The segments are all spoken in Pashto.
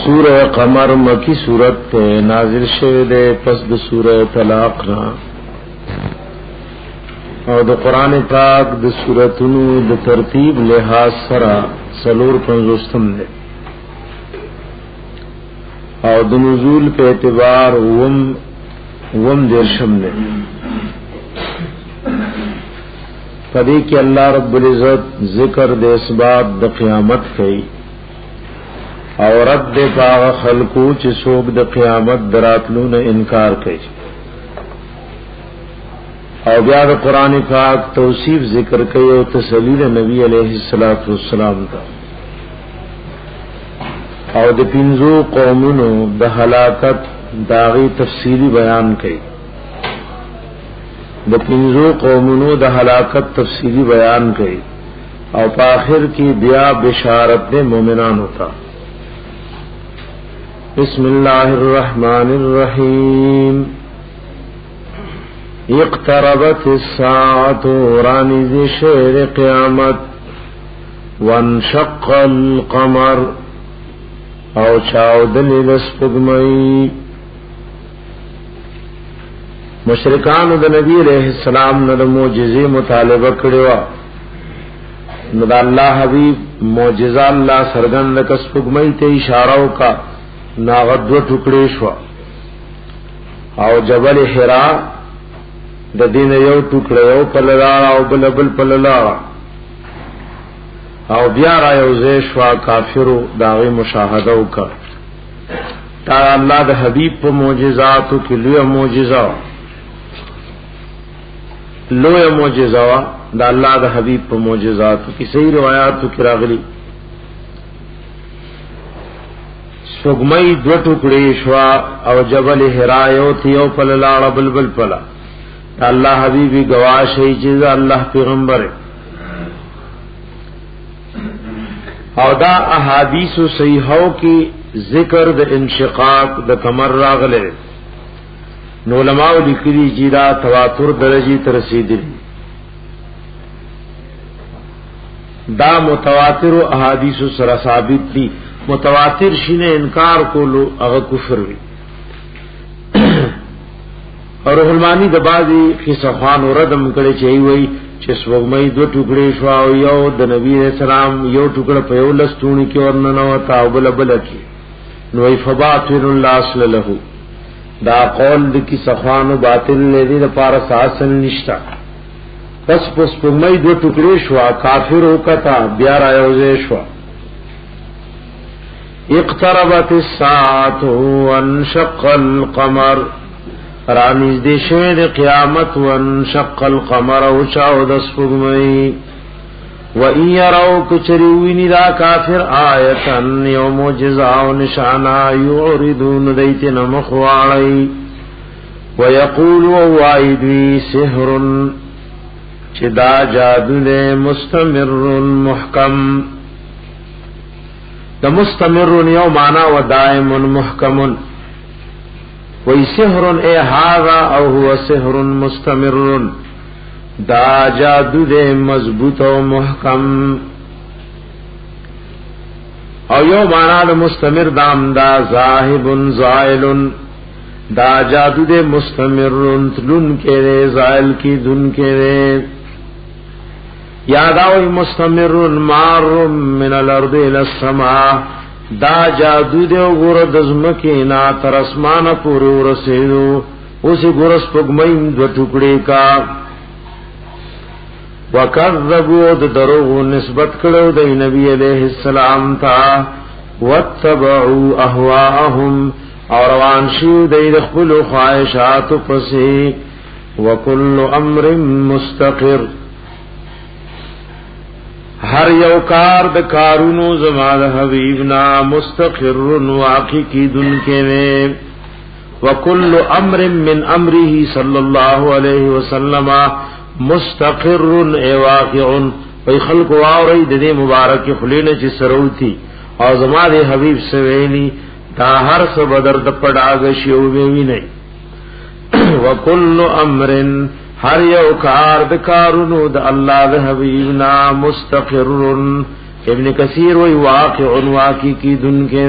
سورہ قمر مکی سورت تے نازل شوه دے پس د سورہ طلاق نا او د قرآن پاک د سورتونو د ترتیب لحاظ سرا سلور پنځوستم دے او د نزول په اعتبار وم درشم دے پدې کې الله رب العزت ذکر د اسباب د قیامت کوي او رد دے پاغ خلقو چی سوک دا قیامت دراتلو نے انکار کئی او بیا دا قرآن پاک توصیف ذکر کئی او تسلیل نبی علیہ السلام تا او دا پنزو قومنو دا حلاکت داغی تفصیلی بیان کئی دا پنزو قومنو دا حلاکت تفصیلی بیان کئی او پاخر کی بیا بشارت دے مومنان ہوتا بسم اللہ الرحمن الرحیم اقتربت الساعة رانز شیر قیامت وانشق القمر او چاودل لسپگمئی مشرکان دا نبی علیہ السلام ند موجزی مطالبہ کڑوا ند اللہ حبیب موجزہ اللہ سرگند کسپگمئی تے اشاروں کا ناغد و ټوکړې شو او جبل حرا د دین یو ټوکړه یو پللار او بلبل پللار او بیا را یو زې شو کافرو داغه مشاهده وکړه تا الله د حبیب په معجزاتو کې لوی معجزه د الله د حبیب په معجزاتو کې صحیح روایتو کې راغلي سگمئی دو ٹکڑی شوا او جبل حرایو تیو پل لاڑا بلبل پلا اللہ حبیبی گواش ہے چیز اللہ پیغمبر او دا احادیث و صحیحو کی ذکر دا انشقاق دا کمر راغلے نو علماء لکلی جیدہ تواتر درجی ترسیدی دا متواتر و احادیث و سر ثابت دی متواتر شینه انکار کولو هغه کفر وی اور روح المانی د بازي قصخان ردم کړي چي وي چې سوګمې دو ټوکړي شو او یو د نبی رسول الله یو ټوکړه په یو لستونی کې ورننه وتا او بل کې نو فباطل الله اصل له دا قول د قصخان باطل لري د پار ساسن نشتا پس سوګمې دو ټوکړي شو کافر وکتا بیا رايوځي شو اقتربت الساعة وانشق القمر رانیز دی شوید قیامت وانشق القمر وچاو دسپگمئی وَإِن يَرَوْا کچریوینی دا کافر آیتن یو معجزاو نشانا یعرضون دیتن مخواړی وَيَقُولُوا وَائِدْوِي سِحْرٌ چی دا جادو دے مستمر محکم دا مستمر یو مانا و دائم محکم وی سحر اے هذا او هو سحر مستمر دا جادو دے مضبوط و محکم او یو مانا دا مستمر دام دا ذاہب زائل دا جادو دے مستمر تلن کے رے زائل کی دن کے رے یاداوی مستمر مار من الارض الى السماء دا جادو دے گور دزمکینا تر اسمان پوری ورسیدو اسی گورس پگمیم دو ٹکڑی کا وکذبو دروغ نسبت کرو دی نبی علیہ السلام تا واتبعو احواءهم اور وانشو دی دخل خواہشات پسی وکل امر مستقر ہر یو کار د کارونو زما د حبیبنا مستقر واقع کی دن کے میں وکل امر من امره صلی اللہ علیہ وسلم مستقر اے واقع وی خلق واوری دے مبارک خلینا چی سروتی او زما د حبیب سویلی تا ہر سب در دپڑاگشیو بیوی نہیں وکل امر ہر یو کار د کارونو د الله د حبیبنا مستقر ابن کثیر وی واقع واقع کی دن کے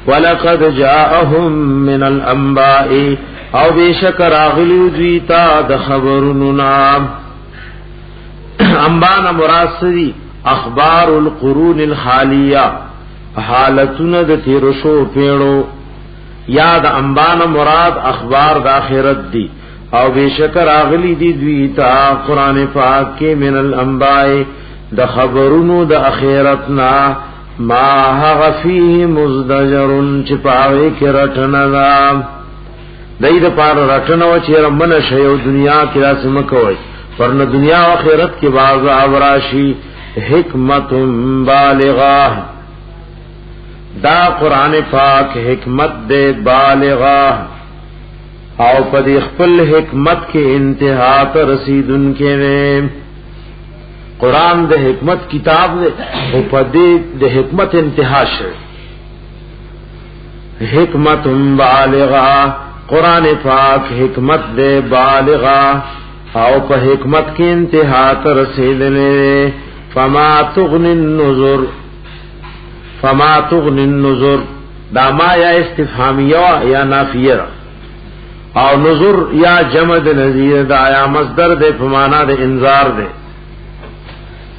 ولقد جاءهم من الانباء او بیشک راغلی دویتا د خبرونو نام انبانا مراسدی اخبار القرون الخالیہ حالتون د تیرشو پیڑو یاد انبانا مراد اخبار د آخرت دی او بیشک راغلی دی دویتا قرآن پاک کے من الانباء د خبرونو د آخرتنا ما هغ فیه مزدجرن چپاوی کی رٹنا دا دید پار رٹنا و چیر من شیو دنیا کی راسم کوئی ورنہ دنیا و آخرت کی باز عبراشی حکمت بالغا دا قرآن پاک حکمت دے بالغا او پدی خپل حکمت کے انتہا ترسیدن کے میں قرآن دے حکمت کتاب دے او پدی دے حکمت انتہا شے حکمت بالغا قرآن پاک حکمت دے بالغا او پا حکمت کی انتہا ترسیدنے فما تغنی النذر دا ما یا استفهامیہ یا نافیہ او نذر یا جمع نذیر دا یا مصدر دے فمانا دے انذار دے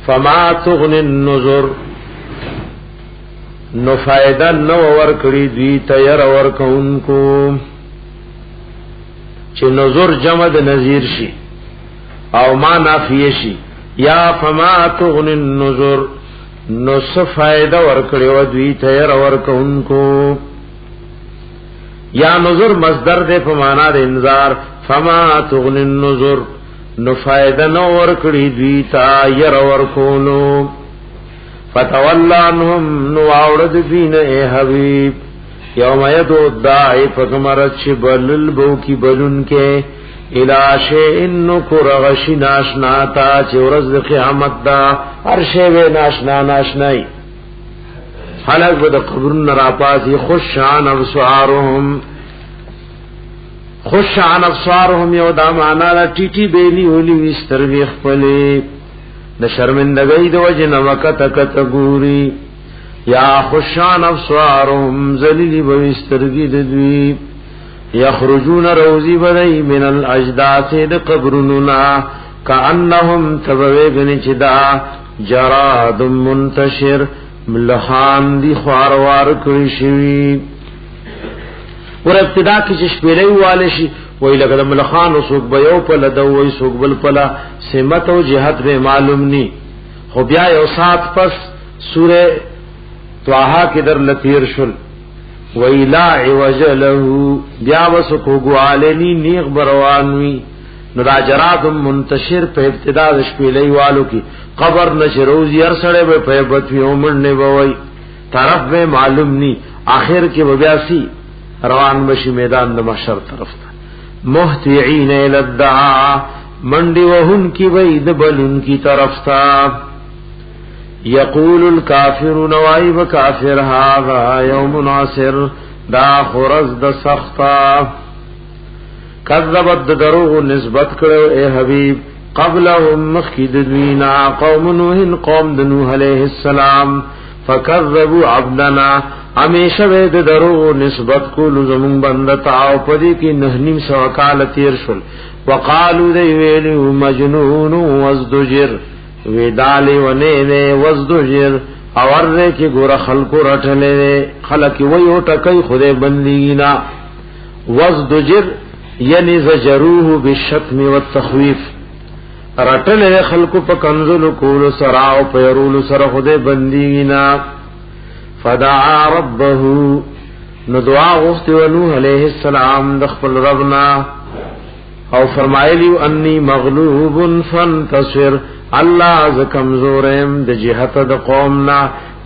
فما تغنی النذر نو فائدہ نو ورکڑی دوی تیر ورکونکو چه نذر جمع نذیر شی او ما نافیہ شی یا فما تغنی النذر نو سفائدہ ورکڑی و دوی تیر ورکونکو یا نذر مصدر دے فمانا دے انذار فما تغنی النذر نو فائدہ نو ورکڑی دوی تیر ورکونو فتولا عنہم نو آورد دین اے حبیب یوم یدو الدائی فکمرت شبلل بو کی بلن کے الى شیئن نکر غشی ناشناتا چورز قیامت دا ہر شیوے ناشنا ناشنائی حلق بدا قبرن راپاسی خوشان افسارهم یو دا معنا لا ٹیٹی بیلی ہولی وسترگی خپلی دا شرمندگئی دا وجن وقت کتگوری یا خوشان افسارهم زلیلی بوسترگی ددوی یخرجون روزی بدئی من الاجداث دا قبرننا کانہم تبویگنی چدا جراد منتشر ملحان دی خواروار کرشوی اور ابتدا کی چشپیلی والشی وی لگد ملحان و سوک بیو پل دووی سوک بل پلا سمت و جہت بے معلوم نی خوبیا یو سات پس سورہ تواہا کی در لطیر شل وَإِلَا عِوَجَ لَهُ بیا وسکو گوالنی نیغ بروانوی ندا جراد منتشر پہ ابتدا دشپیلی والو کی قبر نشروزی ارسڑے بے پیبتوی امرنے بوئی طرف میں معلوم نی آخر کے ببیاسی روان بشی میدان دا محشر طرف تا محتعین الادعا منڈی وہن کی بید بلن کی طرف تا یقول الکافر نوائب کافر هذا یوم ناصر دا خرز دا سختا کذبت دروغ نسبت کرو اے حبیب قبلهم مخید دوینا قوم نوح قوم دنوح علیہ السلام فکذبوا عبدنا ہمیشہ وید دروغ نسبت کو لزمون بندتا او پدی کی نہنیم سوکال تیر شل وقالو دی ویلیو مجنون وازدجر ویدالی ونینے وزدجر اور رے کی گورا خلقو رٹھلے خلقی ویو ٹکی خودے بندینا وزدجر یعنی زجروه بالشتم والتخویف رٹھلے خلقو پا کنزل کول سراو پیرول سر خودے بندینا فدعا ربه ندعا غفت ونوح علیہ السلام دخل ربنا او فرمائلیو انی مغلوب فانتصر اللہ ز کمزورم د جہت د قومنا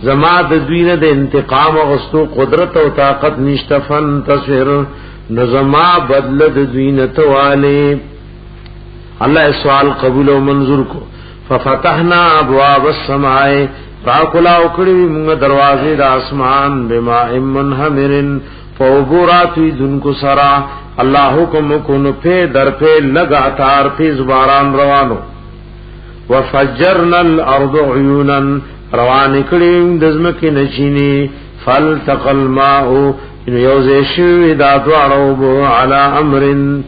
زما د دوین د انتقام غستو قدرت او طاقت نشتا فانتصر نظما بدل د دوین توالی اللہ سوال قبول و منظور کو ففتحنا ابواب السماء راکلا اکڑی منگ دروازے دا اسمان بماء منہمر فوبوراتوی دن کو سرا اللہ حکم کنو پہ در پہ لگا تار پہ زباران روانو وفجرنا الارض عیونا روان کڑیم دزمکی نچینی فالتقى الماء یوزه شوی دا دوارو بو علی امرن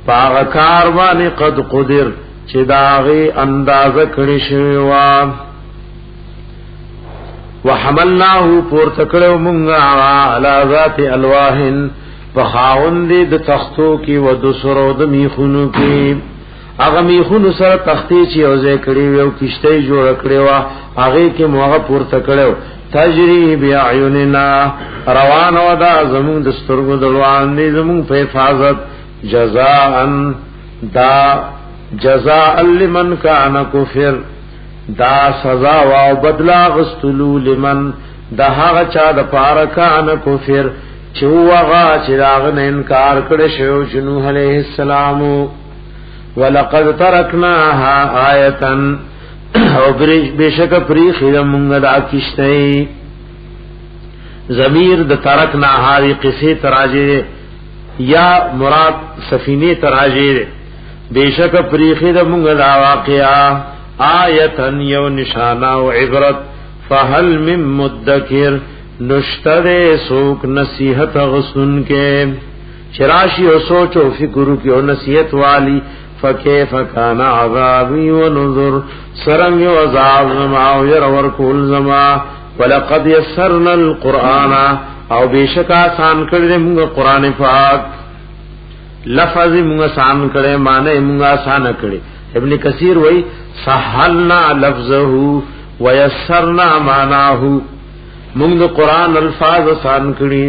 پاغکار بانی قد قدر چه داغی انداز کری شوی وام وحملناه پورتکلو منگا علی ذات الواحن پخاوندی د تختو کی و دسرو د میخونو کی اغا میخونو سر تختی چی اوزے کری ویو کشتی جوڑ کری و اغی کی موغا پورتکلو تجری بیعیوننا روان و دا زمون دسترگو دلوان دی زمون پہ حفاظت جزاء لمن کان کفر دا سزا و بدلا غستلو لمن دا حق چا دا پارکان کفر چوغا چراغن انکار کړه شو نوح علیہ السلام ولقد ترکناها آیتن او بشک پری خیرمونگ دا کشتئی ضمیر د ترکناها دی قصه تراجه یا مراد سفینه تراجه بشک پری خیرمونگ دا واقعا آیتن یو نشانه و عبرت فهل من مدکر نشتر سوک نصیحت غسن کے چراشی و سوچ و فکر کی و نصیحت والی فکیف کان عذابی و نذر سرنگ و عذاب زما و یرور کول زما ولقد یسرنا القرآن او بیشک آسان کرده مونگا قرآن پاک لفظ مونگا آسان کرده معنی مونگا آسان کرده ابن کثیر وی سحلنا لفظه و یسرنا معناه مونږ د قران الفاظ آسان کړی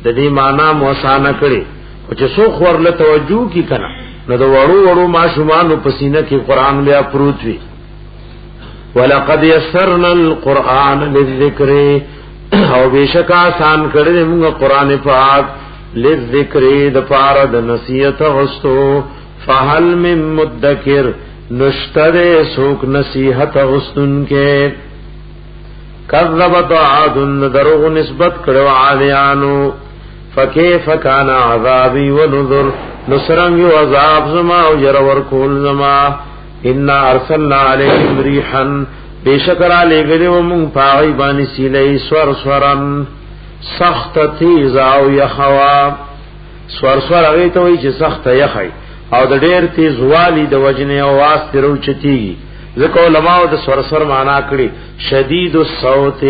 د دې معنا مو آسان کړی او چې څو خورله توجه کی کنه نو د وړو وړو ماشومان په سینه کې قران بیا پروت وي ولقد یسرنا القران للذکر او بشک آسان کړی مونږ قران پاک للذکر د پاره د نصیحت غستو فهل من مدکر نشتر سوک نصیحت غستن کې کذبت عاد دروغ نسبت کړو عالیانو فکیف کان عذابی و نذر نصرنگ و عذاب زما او جر ور کول زما ان ارسلنا علیہم ریحا بیشکر علی گلیو من پاغی بانی سیلی سور سورن سخت تیز او یخوا سور سور اگی توی چه سخت یخی او د ډیر تیز والی د وجنه او واسطه روچتیږي ذکر علماء د سرسر معنا کړي شدید الصوت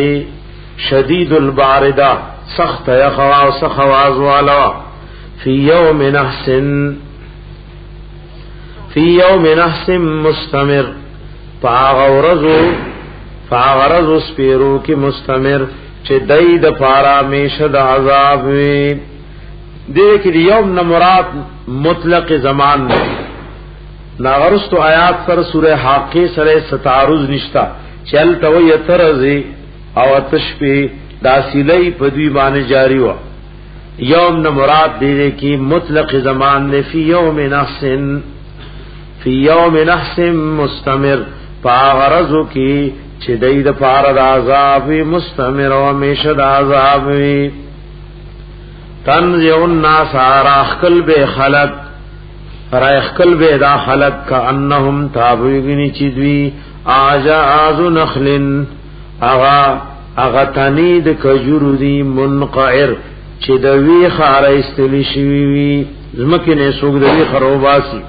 شدید البارده سخت یخوا او سخواز والا فی یوم نحس مستمر فاغرزو سپیرو کی مستمر چه دای د پارا میشد عذاب وی دیکھ یوم نمرات مطلق زمان نے ناغرستو آیات سر سورہ حاقی سر ستارز نشتا چل تو یترزی او تشپی داسیلی پدوی بان جاری ہوا یوم نمرات دیدے کی مطلق زمان نے فی یوم نحس مستمر پاغرزو کی چھ دید پارد عذابی مستمر و میشد عذابی تنزع الناس راخکل بے خلق رایخکل بے دا خلق کا انہم تابویگنی چیدوی آجاز نخلن اغا تنید کجور دی منقعر چی دوی خار استلی شوی زمکن سوک دوی خروباسی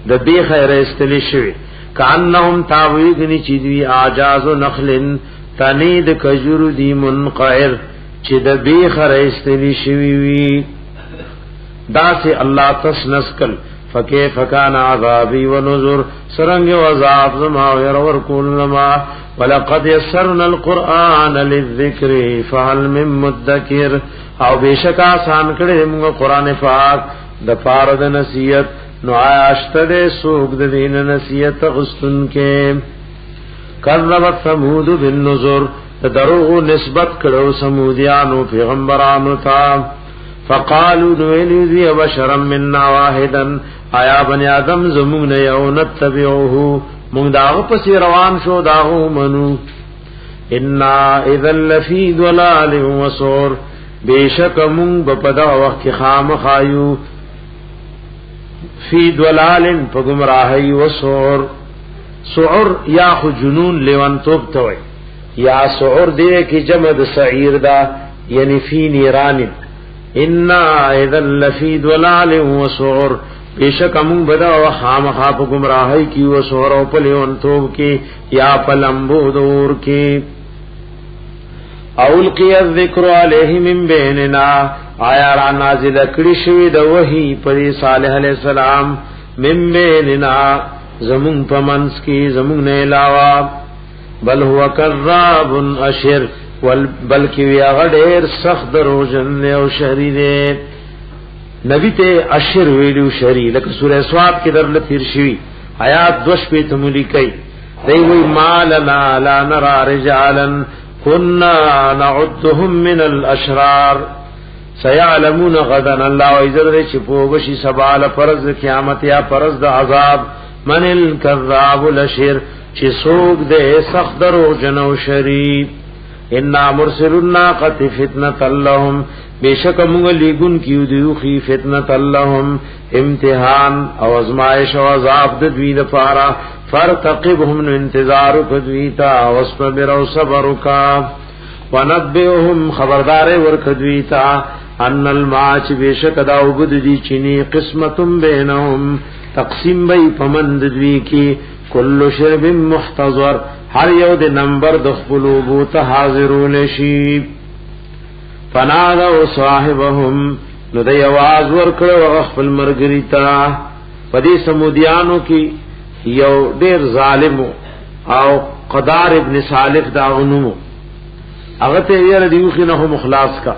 دوی خیر استلی شوی کا انہم تابویگنی چیدوی آجاز نخلن تنید کجور دی منقعر چې د بیخ راستلی شوی وی دا سه الله تسنسکل فکیف کان عذابی و نذر سرنگ و عذاب زما ور کول ما ولقد یسرنا القرآن للذکر فهل من مدکر او بشک آسان کړي موږ قران پاک د فارد نصیحت نو عاشته سوق د دین نصیحت غستن کې کذبت ثمود بالنذر دروغ نسبت کړو سمودیانو پیغمبرانو ته فقالوا نویلی بشرا منا واحدا آیا بنی آدم زمون یو نتبعوه مونږ داغه پسې روان شو داغه منو انا اذا لفی ضلال وسور بیشک مونږ په دا وخت خامخایو فی ضلال په گمراهی وسور سعر یا جنون لیوان توب توي یا سعر دې کی جمع د سعیر دا یعنی فی نیران انا اذا لفی ضلال وسعر بیشک امون بدا و خامخا په گمراهی کی و سور او په لیونتوب کی یا په لمبو دور کی اولقی الذکر علیہ من بیننا آیا را نازل کړي شوی د وحی پر صالح علیہ السلام من بیننا زمون پمنس کی زمون نه علاوه بل هو کذاب اشر بلکی ویا غډیر سخت دروژن او شریر نبی ته اشر ویلو شری لکه سورہ سواد کې درل تیر شوی آیات دوش په تملی کوي دی وی مالنا لا نرى رجالا كنا نعدهم من الاشرار سيعلمون غدا الله عزوجل شپوغشی سبال فرض قیامت یا فرض د عذاب من الكذاب الاشر چې سوق دے سخت درو جنو شری ان مرسل الناقه فتنه لهم بیشک موږ لګون کیو دیو خی فتنه لهم امتحان او ازمائش او عذاب د دوی لپاره فرتقبهم انتظار کدویتا واصبر او صبر کا ونبئهم خبردار ورکدویتا ان الماچ بیشک دا وبد دی چینی قسمتم بینهم تقسیم بی پمند دوی کی کل شرب محتضر هر یو د نمبر د خپلوبو ته حاضرون شي فنادوا صاحبهم نو د आवाज ورکړو خپل مرګری ته پدې سمودیانو کې یو ډیر ظالم او قدار ابن صالح دا غنمو هغه ته یې دیو خنه مخلاص کا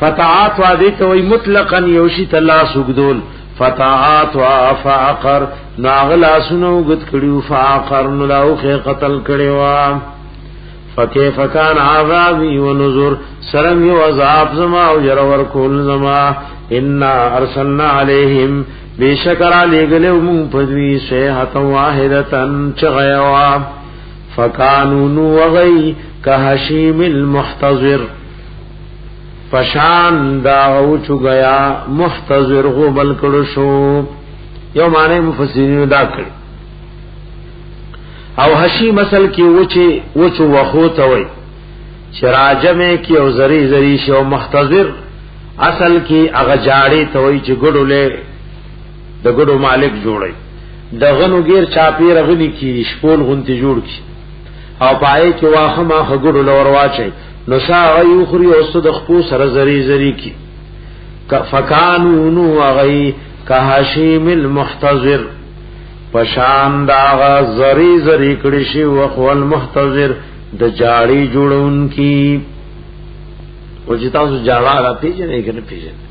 فتعات دې ته وي مطلقاً یوشي تلا سګدول فتعات فاقر ناغلا سنو گد کړیو فاقر نلاوخه قتل کړیوا فكيف كان عذابي ونذر سرم یو عذاب زما او يرور کول زما ان ارسلنا عليهم بشکر علی گلو مون پدوی صیحه واحدتن چغیوا فکانوا نوغی کهشیم المحتضر فشان داو چگیا محتضر غبل کړو شو یو معنی مفسرین دا کړ او حشیم اصل کی وچو وخوت وای شراجمه کی او زری زری شو محتضر اصل کی اغه جاړي توي چې ګډولې د ګډو مالک جوړي د غنو غیر چاپی رغلی کی شپول غنتی جوړ کی او پای کې واخه ما خګړو لور واچي نو سا غيو خري اوس د خپو سره زری زری کی فکانو نو غي کهشیم المحتضر پشان دا زری زری کړي شی وخو المحتضر د جاړي جوړون کی او چې تاسو جاړه را پیژنې کنه پیژنې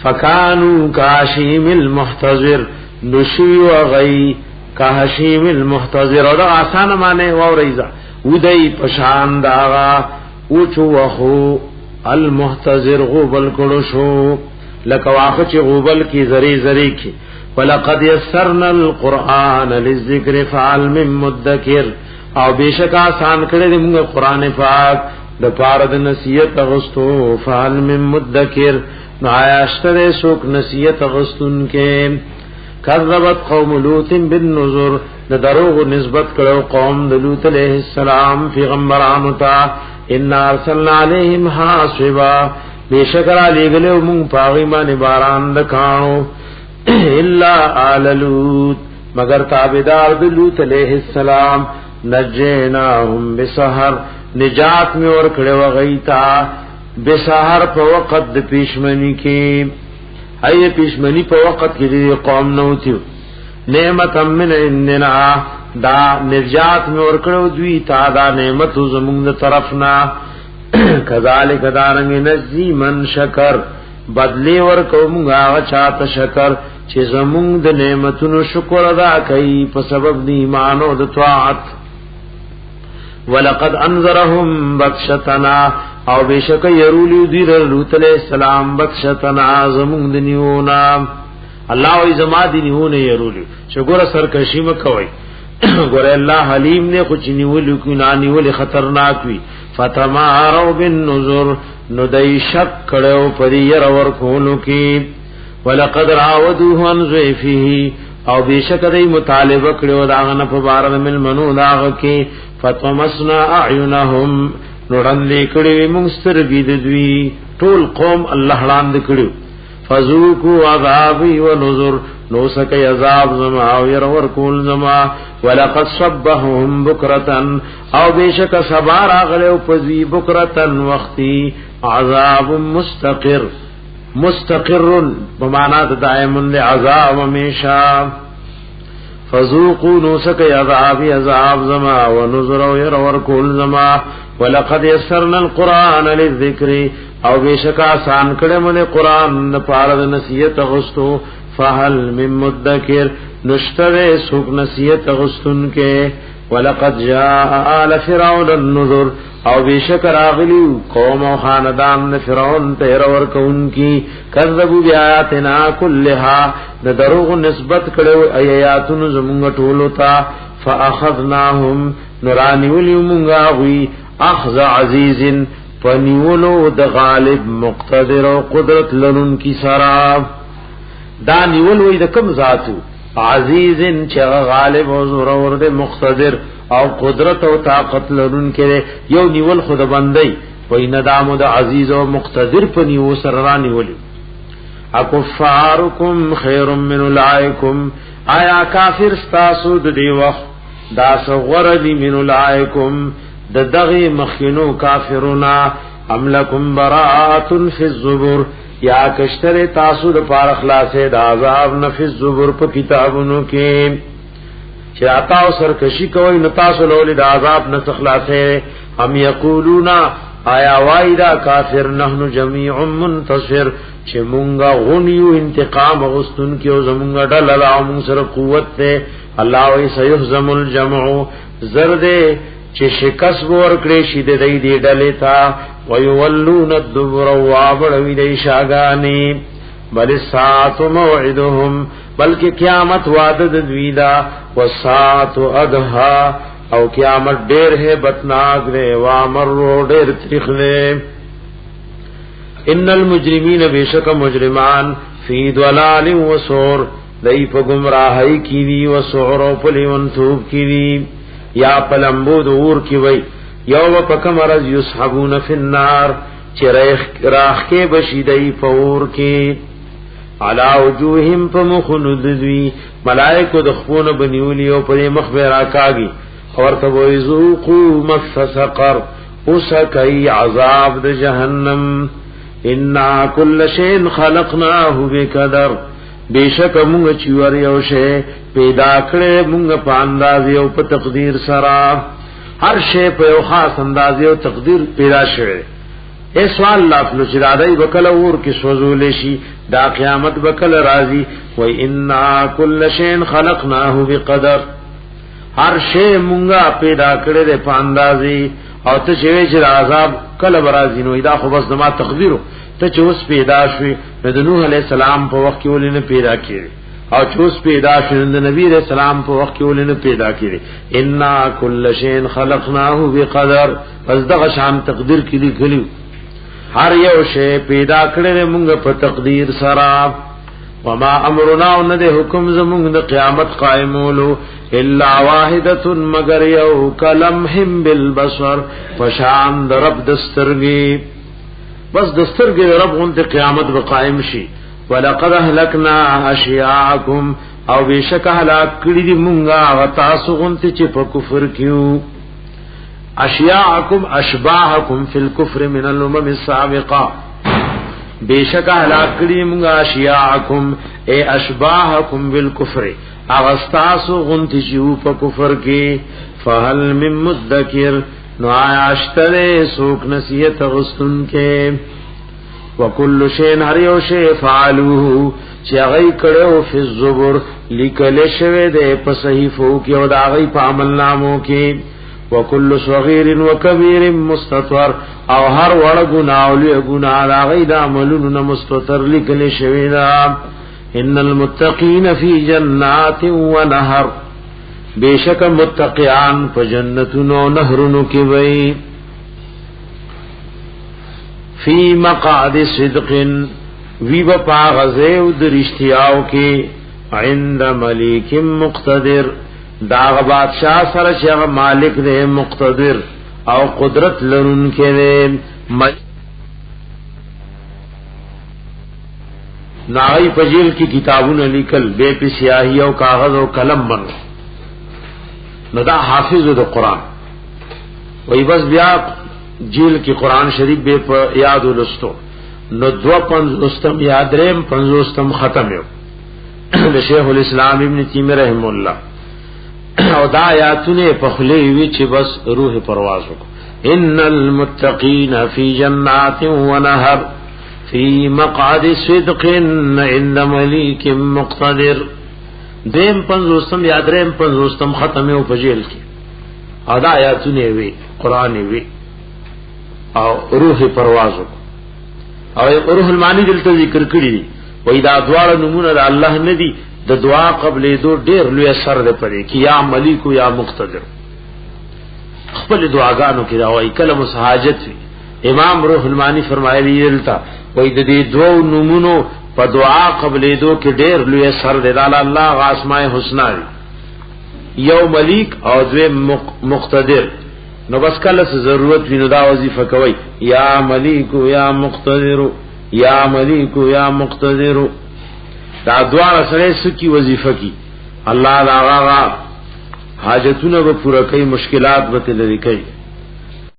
فکانو کاشیم المحتضر نشی و غی کاشیم المحتضر او دا آسان معنی و ریزا ودی پشان داغا اوچو وخو المحتضر غوبل کڑشو لکواخ چی غوبل کی زری زری کی ولقد یسرنا القرآن للذکر فعل من مدکر او بیشک آسان کردی منگا قرآن پاک دا پارد نصیت غستو فعل من مدکر نو آیاشتر سوک نصیت غستن کے کذبت قوم لوط بالنذر دا دروغ نسبت کرو قوم لوط علیہ السلام فی غمبرانو تا انا ارسلنا علیہم حاصبا بیشکر علی گلو مون پاغیمان باران دکانو الا آل لوط مگر تابدار لوط علیہ السلام نجیناهم بسحر نجات میں اور کھڑے وغیتا بسحر په وقت د پیشمنی کې ای پیشمنی په وقت کې دی قوم نو تیو نعمت من عندنا دا نجات میں اور کړو دوی تا دا نعمت زمونږ طرفنا کذالک دارنګ نزی من شکر بدلی ور کوم هغه چاته شکر چې زمونږ د نعمتونو شکر ادا کوي په سبب د ایمان او د طاعت ولقد انذرهم بطشتنا او بیشک یرولی دیر لوط علیہ السلام بطشتنا زمون دنیونا اللہ وی زما دنیونا یرولی چه گورا سرکشی مکوئی گورا اللہ حلیم نے کچھ نیولی کنانی ولی خطرناک وی فتمارو بالنظر ندی شک کڑو پری یرور کولو کی ولقد راودوه عن ضیفه او بیشک دای مطالبه کړو داغه نه په بار د ملمنو داغه کې فتمسنا اعینهم نوړندې کړي موږ سترګې د دوی ټول قوم الله لاند کړو فذوقوا عذابي ونذر نو سکه عذاب زما او ير ور کول زما ولقد صبحهم بكرة او بیشک صبر اغله پزوی بكرة وختي عذاب مستقر بمعنى دائم لعذاب ہمیشہ فذوقوا نو سکه عذاب زما ونذر او ير ور کول زما ولقد يسرنا القرآن للذكر او بیشک آسان کړه مونږ قرآن د پاره د نصیحت غستو فهل من مدکر نشتره سوق نصیحت غستون کې ولقد جاء آل فرعون النذر او بیشک راغلی قوم او خاندان د فرعون ته ور کون کی کذبوا بیااتنا كلها د دروغ نسبت کړو آیاتونو زمونږ ټولو ته فاخذناهم نورانی ولمونږه وی اخذ عزیز پنیولو د غالب مقتدر او قدرت لرون کی سرا دا نیول وی د کم ذاتو عزیزن چې غالب او زور اور د مقتدر او قدرت او طاقت لرون کې یو نیول خود بندي وای ندامو د عزیز او مقتدر پنیو سره نیول اکفارکم خیر من اولئکم آیا کافر استاسو د دی وخت دا صغور دی من اولئکم د دغه مخینو کافرونا املکم براءت فی الزبر یا کشتر تاسو د پار اخلاصه د عذاب نفی الزبر په کتابونو کې چې آتاو سرکشی کوي نو تاسو له د عذاب نه اخلاصه هم یقولون آیا وایدا کافر نحنو جميع منتصر چې مونږه غونیو انتقام غستون کې او زمونږه ډل او مونږ سره قوت ته الله وی سيهزم الجمع زرده چې شکست ورکړي شي د دې ډلې تا ويولون الدبر وابړوي د شاګانی بل ساعت موعدهم بلکې قیامت وعده د دوی دا وساعت ادها او قیامت ډېر ہے بتناک دی وامر ډېر تریخ دی ان المجرمین بیشک مجرمان فی ضلال وسعر دای په گمراهی کی وی وسعر او په لیونتوب کی وی یا پلمبو دور کی وی یوم پکمرز یسحبون فی النار چرخ راخ کې بشیدای فور کې علا وجوههم فمخندذوی ملائکه د خپونه بنیولی او پر مخبرا کاږي ورته وی ذوقوا مس سقر اسکای عذاب د جهنم ان کل شیء خلقناه بقدر بیشک مونږ چې ور یو شی پیدا کړې مونږ په انداز یو په تقدیر سره هر شی په یو خاص انداز یو تقدیر پیدا شوی اے سوال لافلو چې دای وکړه ور کې سوزول شي دا قیامت وکړه راضی و ان کل شیء خلقناه بقدر هر شی مونږه پیدا کړې په اندازې او ته چې عذاب کله برازي نو دا خو بس دما تقدیرو ته چې اوس پیدا شوی د نوح علی السلام په وخت کې ولینه پیدا کړي او چې اوس پیدا شوی د نبی علیہ السلام په وخت کې ولینه پیدا کړي ان کل شیء خلقناه بقدر پس دغه شان تقدیر کې لیکلو هر یو شی پیدا کړل موږ په تقدیر سره وما امرنا ند حکم زموږ د قیامت قائمولو الا واحده مگر یو کلمهم بالبصر فشان د رب دسترګي بس دسترګي رب غونته قیامت به قائم شي ولقد اهلكنا اشياعكم او بشک هلاک کړي دي مونږه او تاسو غونته چې په کفر کیو اشیاءکم اشباحکم فی الكفر من الامم السابقه بیشک هلاک کړي مونږه اشیاءکم اے اشباحکم بالکفر اغستاسو غنتی شو په کفر کې فهل من مدکر نو عاشتره سوک نصیحت غستن کې وکل شیء هر یو شی فعلوه چې هغه کړو فی الزبر لیکل شوی دی په صحیفو کې او دا هغه په عمل نامو کې وکل صغیر وکبیر مستتر او هر وړ ګناه او لوی ګناه هغه د عملونو مستتر لیکل شوی دی ان المتقین فی جنات و نهر بیشک متقیان په جنتونو نهرونو کې وي فی مقعد صدق وی با غزه او درشتیاو کې عند ملیک مقتدر دا بادشاہ سره چې مالک دی مقتدر او قدرت لرونکی دی. ناغی پجیل کی کتابونه لیکل بے پی سیاہی او کاغذ او قلم بنو نو دا حافظ د قرآن وی بس بیا جیل کی قرآن شریف بے پا یاد ولستو نو 250 یاد ریم 50 ختم یو د شیخ الاسلام ابن تیمیہ رحم الله او دا آیاتونه په خلی وی چې بس روح پرواز وکړه. ان المتقین فی جنات و نهر فی مقعد صدق عند ملیک مقتدر. دیم 50 یاد ریم 50 ختم یو په جیل کې ادا آیاتونه وی قران وی او روح پرواز او روح المانی دلته ذکر کړی وای دا دواړه نمونه د الله ندی د دعا قبلې دو ډیر لوی اثر ده پرې کی یا ملیک یا مقتدر. خپل دعاګانو کې دا وای کلمه حاجت وی امام روح المانی فرمایلی دلته وای د دې دوه نمونو په دعا قبلې دو کې ډیر لوی اثر ده د الله غاسمای حسنا یو ملیک او دوی مقتدر. نو بس کله ضرورت وینو دا وظیفه کوي یا ملیک یا مقتدر یا ملیک یا مقتدر. دا دعا سره سکی وظیفه کی الله دا حاجتونه به پوره کوي مشکلات به لري کوي.